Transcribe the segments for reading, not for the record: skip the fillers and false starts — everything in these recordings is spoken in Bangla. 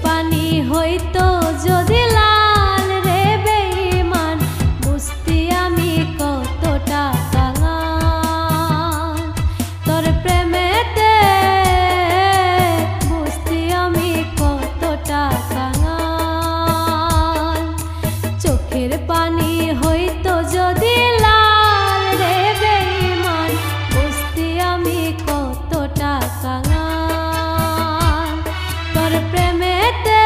পানি হইতো যদি লাল রে বেঈমান, বুঝতি আমি কতটা কাঙাল। তোর প্রেমেতে বুঝতি আমি কতটা কাঙাল। চোখের পানি হইতো যদি লাল রে বেঈমান, বুঝতি আমি কতটা কাঙাল। তোর প্রেমেতে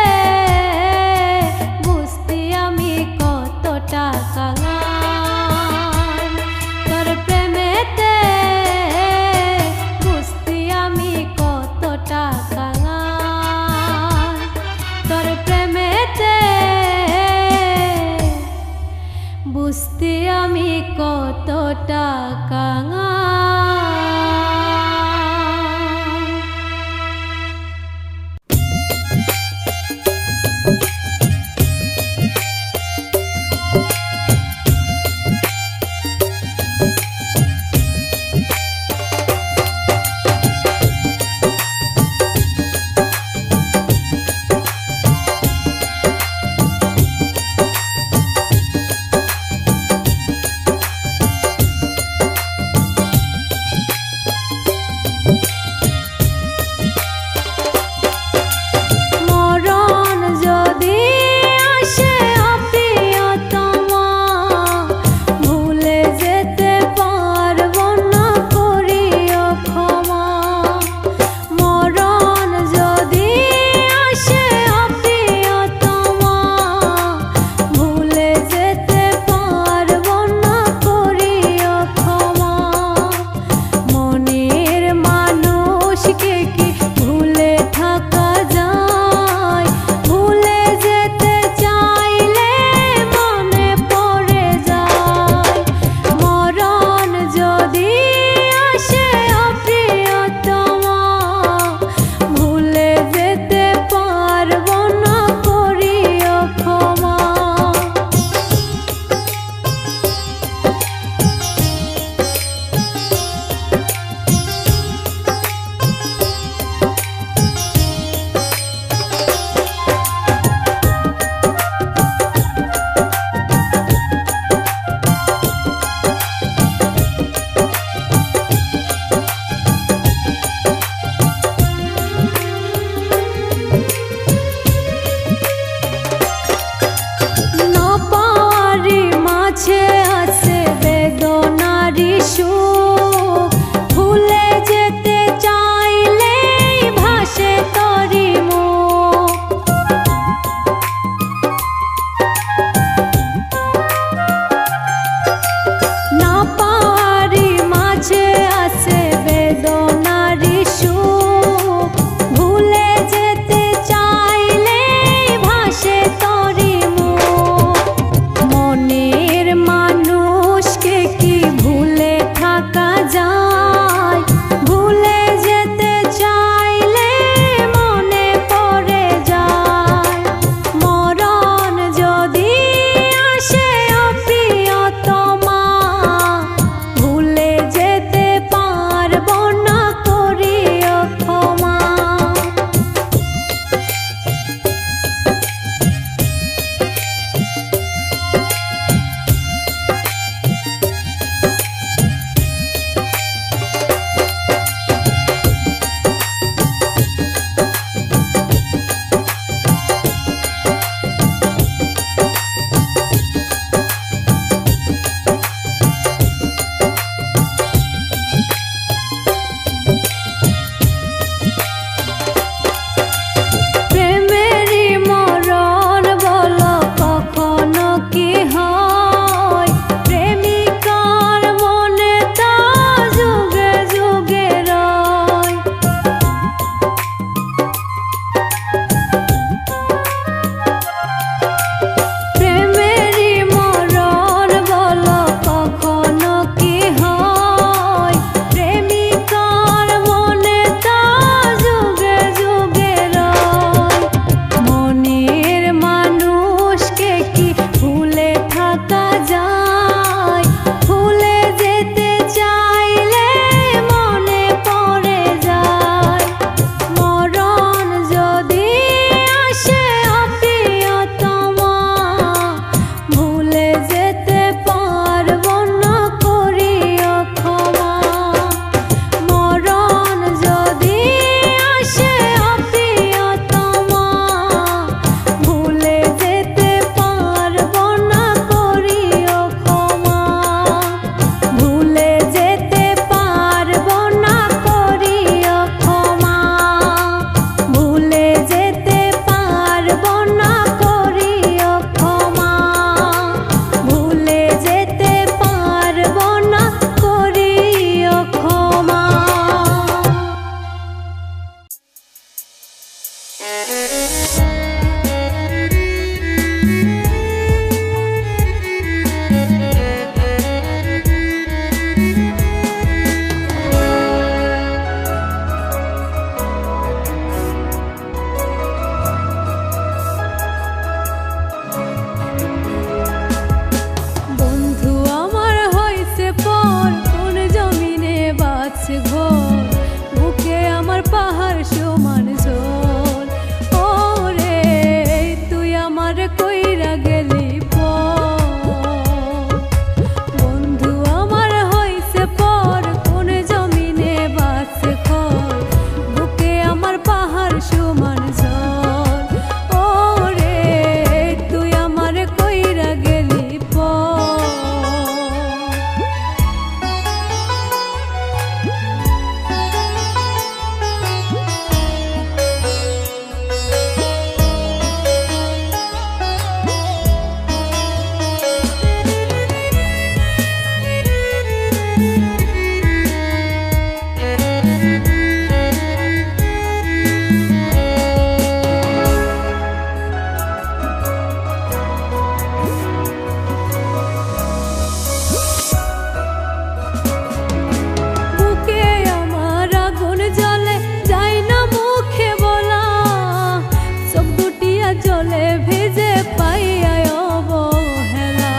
জলে ভিজে পাইয়া অবহেলা।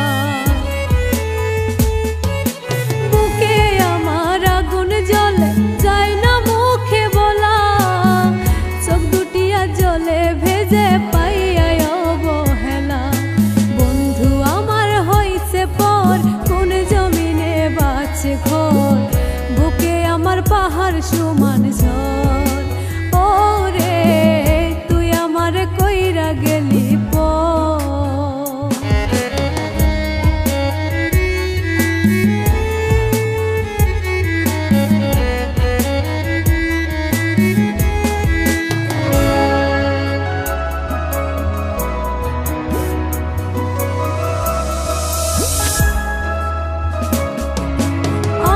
বুকে আমার আগুন জ্বলে যায় না মুখে বলা, চোখ দুটিয়া জলে ভেজে পাইয়া অবহেলা। বন্ধু আমার হইছে পর কোন জমিনে বাঁচে ঘর, বুকে আমার পাহাড় সমান ঝড়। ওরে তুই আমার কইরা গেলি পর।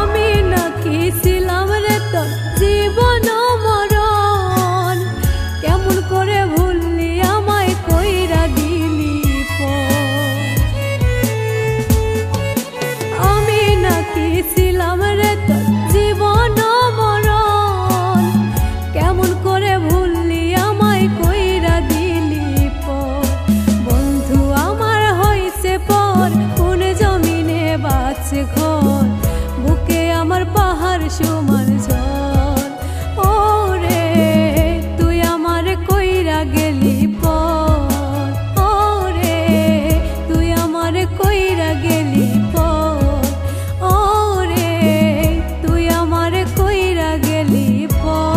আমি নাকি ছিলাম রে তোর জীবন মরণ, কেমন করে ভুললি আমায় কইরা দিলি পর। আমি নাকি ছিলাম রে তোর জীবন মরণ, কেমন করে ভুললি আমায় কইরা দিলি পর। বন্ধু আমার হইছে পর কোন জমিনে বাঁচে ঘর, বুকে আমার পাহাড় সমান ঝড়। ওরে তুই আমার কইরা গেলি পর, ওরে তুই আমার কইরা গেলি পর, ওরে তুই আমার কইরা গেলি পর।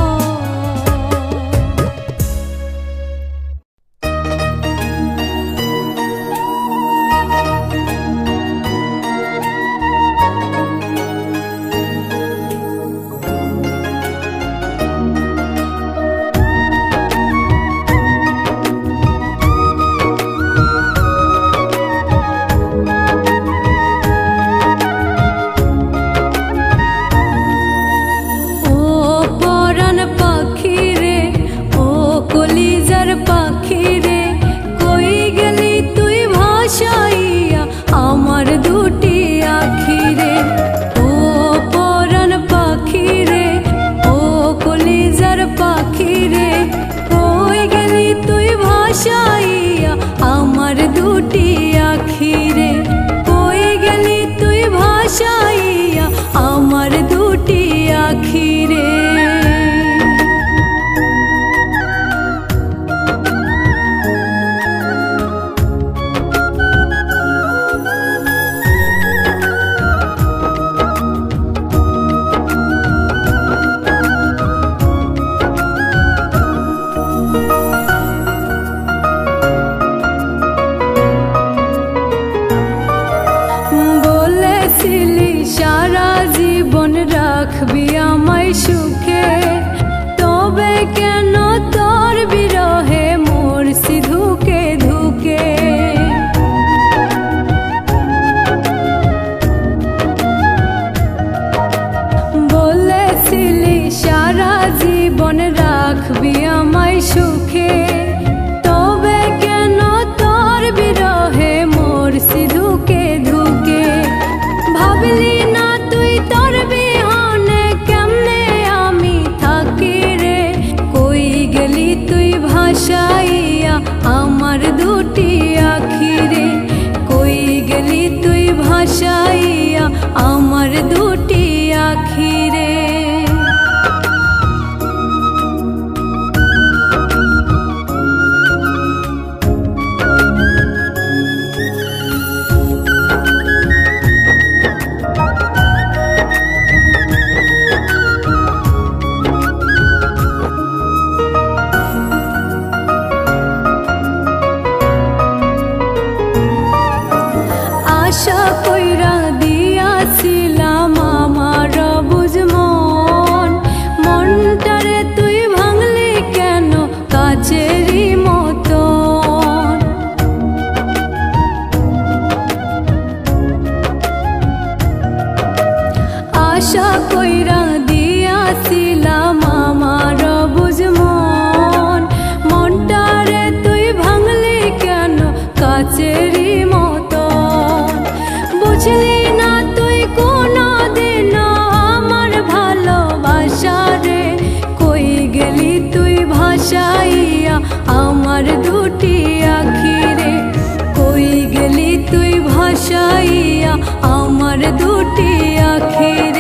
ও পরাণ পাখি রে, ও কলিজার পাখি রে, কই গেলি তুই ভাসাইয়া আমার দুটি আখি রে। ও পরাণ পাখি রে, ও কলিজার পাখি রে, কই গেলি তুই ভাসাইয়া আমার দুটি আখি রে। কই গেলি তুই ভাসাইয়া আমার দুটি আখি রে। বলেছিলি সারা জীবন রাখবি আমায় সুখে, তবে কেন তোর বিরহে মরছি ধুকে ধুকে। বলেছিলি সারা জীবন রাখবি আমায় সুখে, তবে কেন তোর বিরহে মরছি ধুকে ধুকে। ভাবলি না তুই তোর বিহনে কেমনে আমি থাকি রে, কই গেলি তুই ভাসাইয়া আমার দুটি আখি রে। কই গেলি তুই ভাসাইয়া আমার দুটি আখি রে। আশা কইরা দিয়াছিলাম আমার বুঝ মন, মনটারে তুই ভাঙলি কেন কাচেরি মতন। আশা কইরা দিয়াছিলাম আমার বুঝ মন, মনটারে তুই ভাঙলি কেন কাচেরি মতন। বুঝলি আমার দুটি আখি।